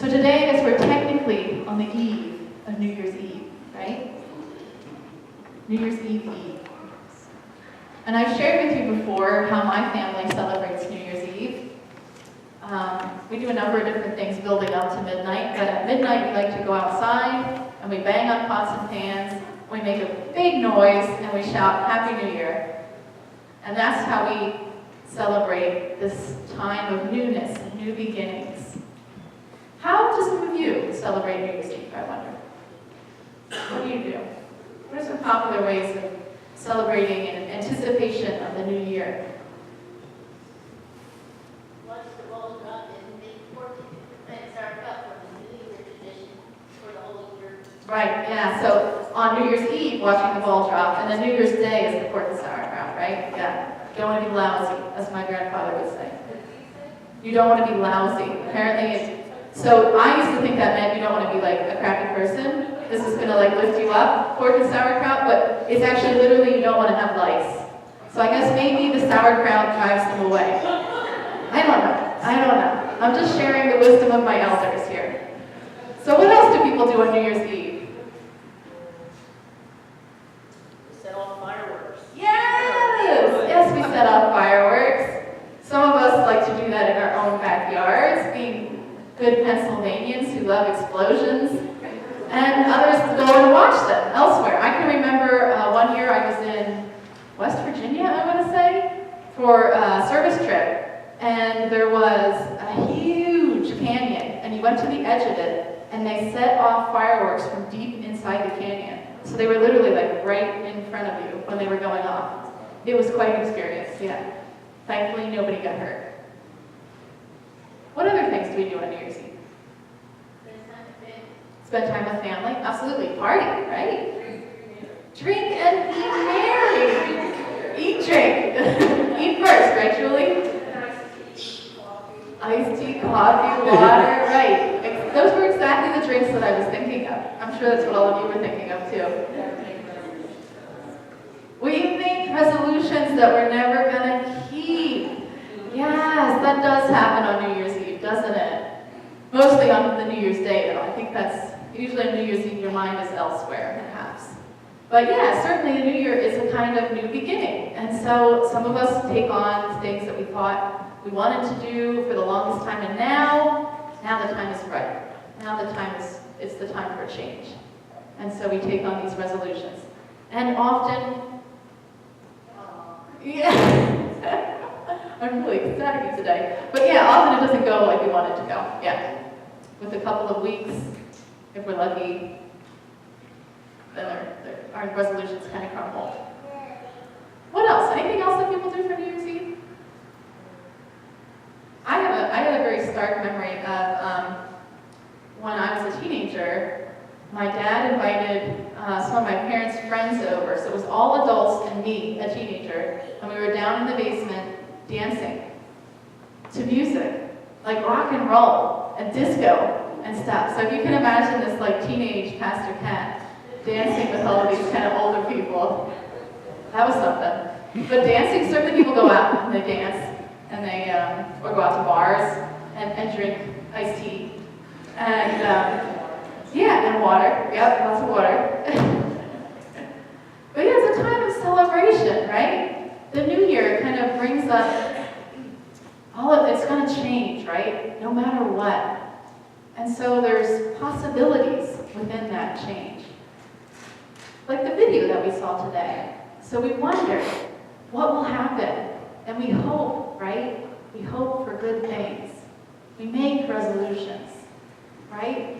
So today, I guess we're technically on the eve of New Year's Eve, right? New Year's Eve. And I've shared with you before how my family celebrates New Year's Eve. We do a number of different things building up to midnight, but at midnight we like to go outside and we bang on pots and pans, we make a big noise, and we shout, Happy New Year. And that's how we celebrate this time of newness and new beginnings. How do some of you celebrate New Year's Eve, I wonder? What do you do? What are some popular ways of celebrating in anticipation of the new year? Once the ball drop and make 14 plants our cup for the New Year tradition for the whole year. Right, yeah, so on New Year's Eve, watching the ball drop, and then New Year's Day is the pork and sauerkraut, right? Yeah, don't want to be lousy, as my grandfather would say. You don't want to be lousy. Apparently, so I used to think that meant you don't want to be like a crappy person. This is going to like lift you up, pork and sauerkraut, but it's actually literally you don't want to have lice. So I guess maybe the sauerkraut drives them away. I don't know. I'm just sharing the wisdom of my elders here. So what else do people do on New Year's Eve? We set off fireworks. Yes, we set off fireworks. Some of us like to do that in our own backyards, being good Pennsylvanians who love explosions, and others go and watch them elsewhere. I can remember one year I was in West Virginia, I want to say, for a service trip, and there was a huge canyon, and you went to the edge of it, and they set off fireworks from deep inside the canyon. So they were literally like right in front of you when they were going off. It was quite an experience, yeah. Thankfully, nobody got hurt. What other things do we do on New Year's Eve? Spend time with family? Absolutely. Party, right? Drink and be merry. Eat, drink. Eat first, right, Julie? Iced tea, coffee, water, right. Those were exactly the drinks that I was thinking of. I'm sure that's what all of you were thinking of, too. We make resolutions that we're never going to keep. Yes, that does happen on New Year's Eve, doesn't it? Mostly on the New Year's Day, though. I think that's usually on New Year's Eve, your mind is elsewhere, perhaps. But yeah, certainly the New Year is a kind of new beginning. And so some of us take on things that we thought we wanted to do for the longest time, and now the time is right. Now it's the time for a change. And so we take on these resolutions. And often, yeah. I'm really excited today. But yeah, often it doesn't go like we want it to go. Yeah. With a couple of weeks, if we're lucky, then our resolutions kind of crumble. What else? Anything else that people do for New Year's Eve? I have a very stark memory of when I was a teenager. My dad invited some of my parents' friends over. So it was all adults and me, a teenager. And we were down in the basement dancing to music, like rock and roll and disco and stuff. So if you can imagine this like teenage Pastor Cat dancing with all of these kind of older people, that was something. But dancing, certainly people go out and they dance and they or go out to bars and drink iced tea and yeah, and water. Yep, lots of water. But yeah, it's a time of celebration, right? The new year kind of brings up it's going to change, right? No matter what. And so there's possibilities within that change. Like the video that we saw today. So we wonder what will happen. And we hope, right? We hope for good things. We make resolutions, right?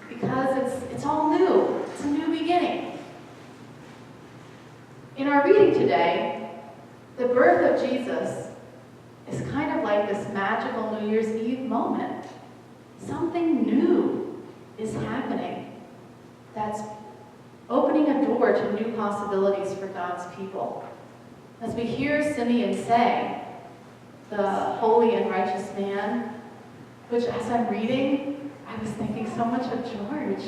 Because it's all new. It's a new beginning. In our reading today, the birth of Jesus is kind of like this magical New Year's Eve moment. Something new is happening that's opening a door to new possibilities for God's people. As we hear Simeon say, the holy and righteous man, which as I'm reading, I was thinking so much of George.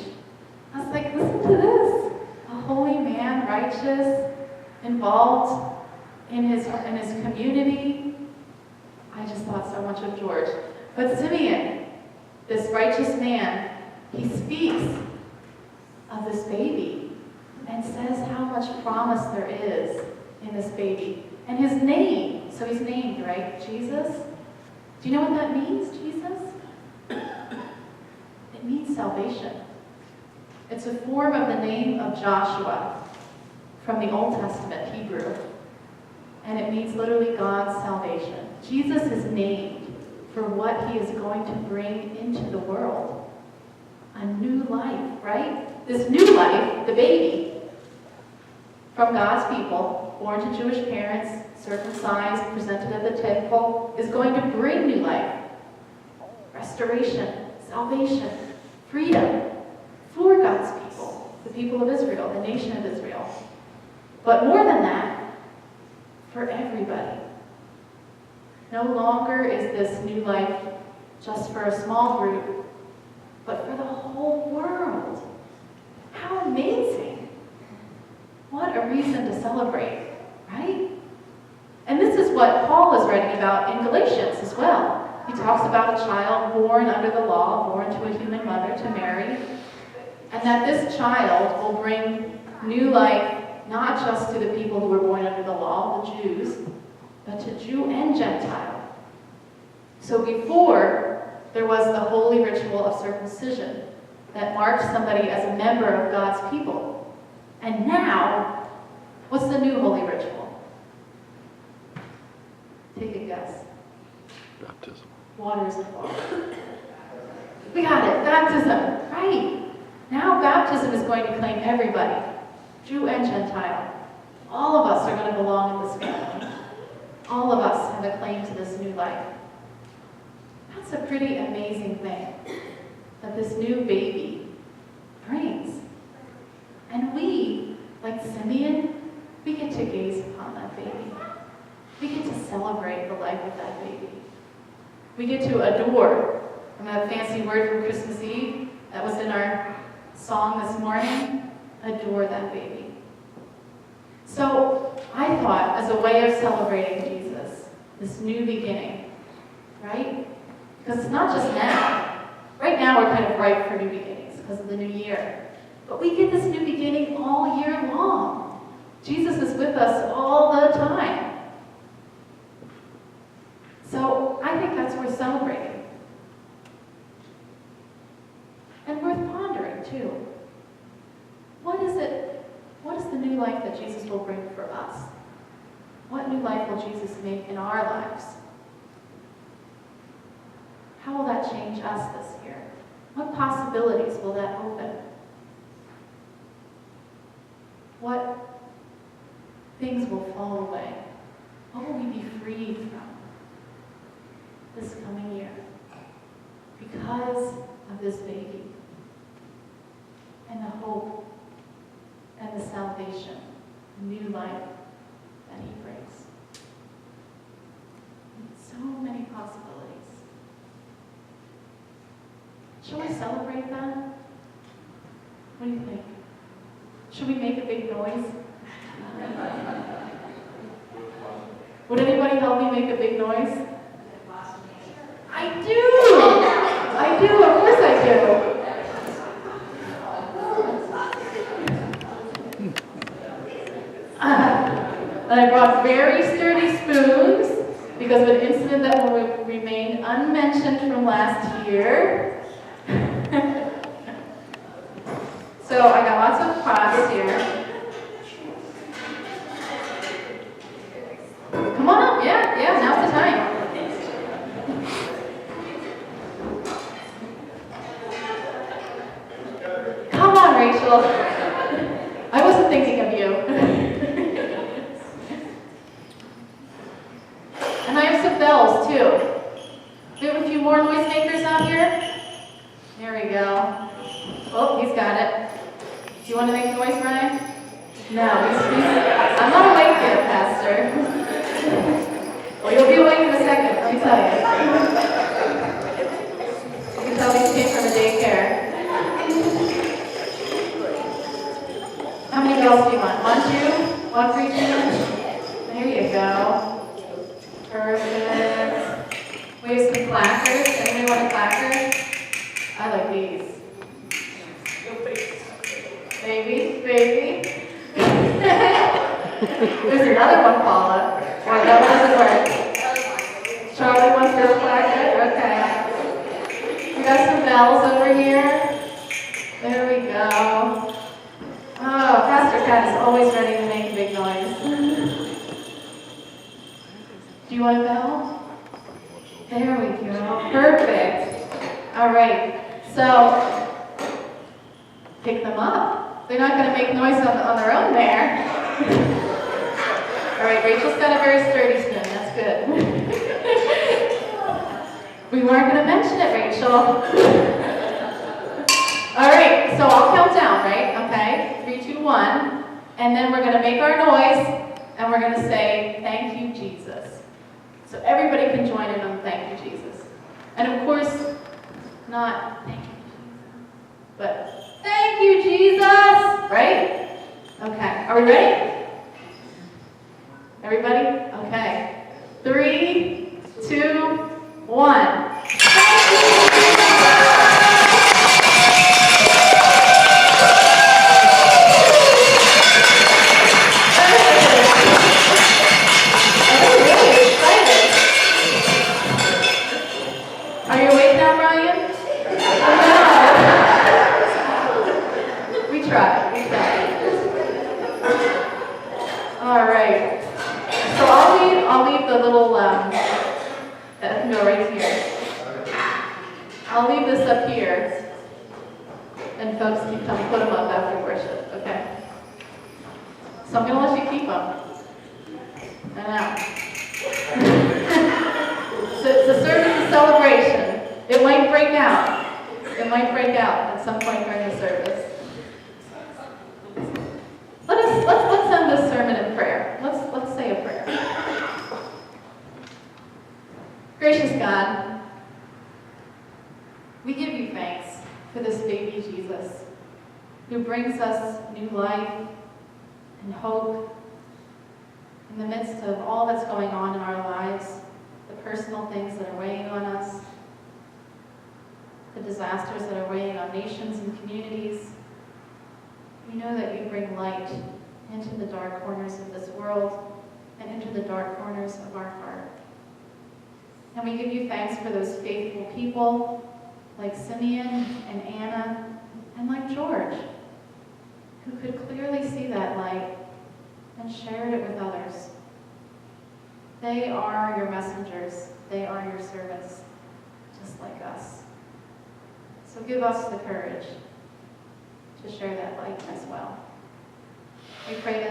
I was like, listen to this. A holy man, righteous, involved in his community. I just thought so much of George. But Simeon, this righteous man, he speaks of this baby and says how much promise there is in this baby. And his name, so he's named, right? Jesus. Do you know what that means, Jesus? It means salvation. It's a form of the name of Joshua from the Old Testament Hebrew. And it means literally God's salvation. Jesus is named for what he is going to bring into the world. A new life, right? This new life, the baby, from God's people, born to Jewish parents, circumcised, presented at the temple, is going to bring new life, restoration, salvation, freedom for God's people, the people of Israel, the nation of Israel. But more than that, for everybody. No longer is this new life just for a small group, but for the whole world. How amazing! What a reason to celebrate, right? And this is what Paul is writing about in Galatians as well. He talks about a child born under the law, born to a human mother, to Mary, and that this child will bring new life not just to the people who were born under the law, the Jews, but to Jew and Gentile. So before, there was the holy ritual of circumcision that marked somebody as a member of God's people. And now, what's the new holy ritual? Take a guess. Baptism. Water is involved. We got it. Baptism. Right. Now baptism is going to claim everybody, Jew and Gentile. All of us are going to belong in this family. All of us have a claim to this new life. That's a pretty amazing thing that this new baby brings. And we, like Simeon, we get to gaze upon that baby. We get to celebrate the life of that baby. We get to adore. And that fancy word for Christmas Eve that was in our song this morning, adore that baby. So I thought, as a way of celebrating Jesus, this new beginning, right? Because it's not just now. Right now we're kind of ripe for new beginnings because of the new year. But we get this new beginning all year long. Jesus is with us all the time. So I think that's worth celebrating. And worth pondering, too. What is the new life that Jesus will bring for us? What new life will Jesus make in our lives? How will that change us this year? What possibilities will that open? What things will fall away? What will we be freed from this coming year because of this baby and the hope and the salvation, the new life that he brings? So many possibilities. Shall we celebrate that? What do you think? Should we make a big noise? Would anybody help me make a big noise? I do, of course I do. And I brought very sturdy spoons because of an incident that will remain unmentioned from last year. So I got lots of pots here. Come on up, yeah, now's the time. Come on, Rachel. I wasn't thinking of you. And I have some bells, too. Do we have a few more noisemakers out here? There we go. Oh, he's got it. Do you want to make noise, Brian? No, I'm not awake yet, Pastor. Well, you'll be awake in a second, let me tell you. You can tell these came from a daycare. How many bells do you want? 1, 2? 1 for each hand? There you go. Perfect. We have some clackers. Anybody want a clacker? There's another one, Paula. Or that one doesn't work. Charlie wants to flag it? Okay. We got some bells over here. There we go. Oh, Pastor Cat is always ready to make a big noise. Do you want a bell? There we go. Perfect. All right. So, pick them up. They're not going to make noise on their own there. All right, Rachel's got a very sturdy spoon. That's good. We weren't going to mention it, Rachel. All right, so I'll count down, right? Okay, 3, 2, 1. And then we're going to make our noise, and we're going to say, thank you, Jesus. So everybody can join in on thank you, Jesus. And of course, not thank you, Jesus, but thank you, Jesus, right? Okay, are we ready? Everybody? Okay. 3, 2, 1. Are you awake now, Brian? We tried. All right. So I'll leave the little, that can go right here. I'll leave this up here, and folks can come put them up after worship, okay? So I'm going to let you keep them. I know. So it's a service of celebration. It might break out. It might break out at some point during the service. Let's end this sermon in prayer. Let's say a prayer. Gracious God, we give you thanks for this baby Jesus who brings us new life and hope in the midst of all that's going on in our lives, the personal things that are weighing on us, the disasters that are weighing on nations and communities. We know that you bring light into the dark corners of this world and into the dark corners of our heart. And we give you thanks for those faithful people like Simeon and Anna and like George, who could clearly see that light and shared it with others. They are your messengers. They are your servants, just like us. So give us the courage to share that light as well. We pray